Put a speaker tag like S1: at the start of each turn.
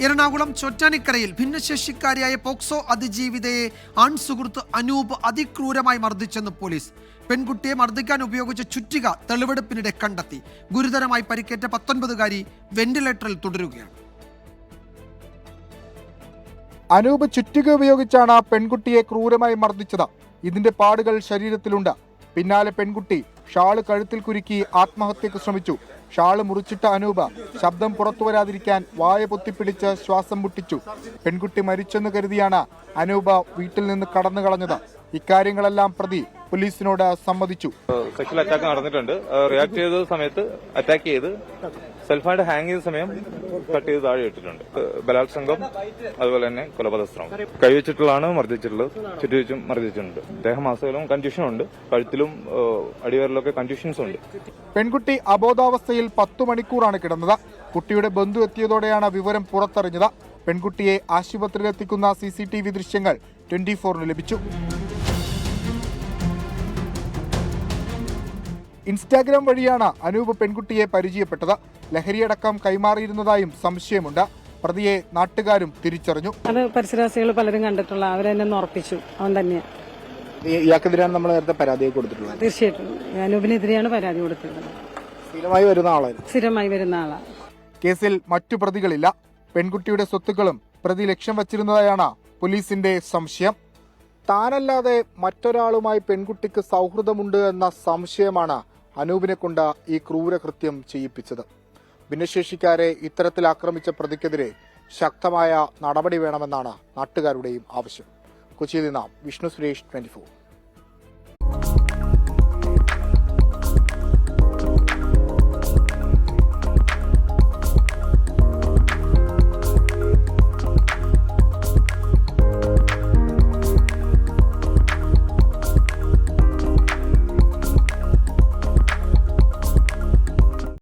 S1: Ernakulam ചോറ്റാനിക്കരയിൽ ഭിന്നശേഷിക്കാരിയായ POCSO അതിജീവിതയെ ആൺസുഹൃത്ത് Anoop അതിക്രൂരമായി മർദ്ദിച്ചെന്ന് police. പെൺകുട്ടിയെ മർദ്ദിക്കാൻ ഉപയോഗിച്ച ചുറ്റിക തെളിവെടുപ്പിനിടെ കണ്ടെത്തി. ഗുരുതരമായി പരിക്കേറ്റ 19-കാരി വെന്റിലേറ്ററിൽ തുടരുകയാണ്.
S2: അനൂപ് ചുറ്റിക ഉപയോഗിച്ചാണ് പെൺകുട്ടിയെ ക്രൂരമായി മർദ്ദിച്ചത്. ഇതിന്റെ പാടുകൾ ശരീരത്തിലുണ്ട്. പിന്നാലെ പെൺകുട്ടി ഷാള് കഴുത്തിൽ കുരുക്കി ആത്മഹത്യക്ക് ശ്രമിച്ചു. ഷാള് മുറിച്ചിട്ട അനൂപ് ശബ്ദം പുറത്തുവരാതിരിക്കാൻ വായ പൊത്തിപ്പിടിച്ച് ശ്വാസം മുട്ടിച്ചു. പെൺകുട്ടി മരിച്ചെന്ന് കരുതിയാണ് അനൂപ് വീട്ടിൽ നിന്ന് കടന്നു കളഞ്ഞത്. ഇക്കാര്യങ്ങളെല്ലാം പ്രതി പോലീസിനോട് സമ്മതിച്ചു.
S3: സെക്ഷൽ അറ്റാക്ക് നടന്നിട്ടുണ്ട്. റിയാക്ട് ചെയ്ത സമയത്ത് അറ്റാക്ക് ചെയ്ത് സെൽഫായിട്ട് ഹാങ് ചെയ്ത സമയം കട്ട് ചെയ്ത് താഴെ ഇട്ടിട്ടുണ്ട്. ബലാത്സംഗം അതുപോലെ തന്നെ കൊലപാതകം കൈവച്ചിട്ടുള്ളതാണ് മർദ്ദിച്ചിട്ടുള്ളത്. ചുറ്റുവെച്ചും മർദ്ദിച്ചിട്ടുണ്ട്. ദേഹമാസകലവും കൺഫ്യൂഷൻ ഉണ്ട്. കഴുത്തിലും അടിവയറിലൊക്കെ കൺഫ്യൂഷൻസ് ഉണ്ട്.
S2: പെൺകുട്ടി അബോധാവസ്ഥയിൽ 10 മണിക്കൂറാണ് കിടന്നത്. കുട്ടിയുടെ ബന്ധു എത്തിയതോടെയാണ് വിവരം പുറത്തറിഞ്ഞത്. പെൺകുട്ടിയെ ആശുപത്രിയിലെത്തിക്കുന്ന CCTV ദൃശ്യങ്ങൾ 24-ന് ലഭിച്ചു. ഇൻസ്റ്റാഗ്രാം വഴിയാണ് അനൂപ് പെൺകുട്ടിയെ പരിചയപ്പെട്ടത്. ലഹരിയടക്കം കൈമാറിയിരുന്നതായും സംശയമുണ്ട്. പ്രതിയെ നാട്ടുകാരും തിരിച്ചറിഞ്ഞു.
S4: അത് പരിസരവാസികൾ പലരും കണ്ടിട്ടുള്ള അവരെന്നെ ഉറപ്പിച്ചു അവൻ തന്നെയാണ്.
S2: ഇയാൾക്കെതിരെയാണ് നമ്മൾ നേരത്തെ പരാതി കൊടുത്തിട്ടുള്ളത്.
S4: തീർച്ചയായിട്ടും അനൂപിനെതിരെയാണ് പരാതി കൊടുത്തിട്ടുള്ളത്.
S2: സ്ഥിരമായി വരുന്ന ആളാണ്. കേസിൽ മറ്റു പ്രതികളില്ല. പെൺകുട്ടിയുടെ സ്വത്തുക്കളും പ്രതി ലക്ഷ്യം വച്ചിരുന്നതായാണ് പോലീസിന്റെ സംശയം. താനല്ലാതെ മറ്റൊരാളുമായി പെൺകുട്ടിക്ക് സൗഹൃദമുണ്ട് എന്ന സംശയമാണ് അനൂപിനെ കൊണ്ട് ഈ ക്രൂരകൃത്യം ചെയ്യിപ്പിച്ചത്. ഭിന്നശേഷിക്കാരെ ഇത്തരത്തിൽ ആക്രമിച്ച പ്രതിക്കെതിരെ ശക്തമായ നടപടി വേണമെന്നാണ് നാട്ടുകാരുടെയും ആവശ്യം. കൊച്ചിയിൽ നിന്ന് വിഷ്ണു സുരേഷ്, 24.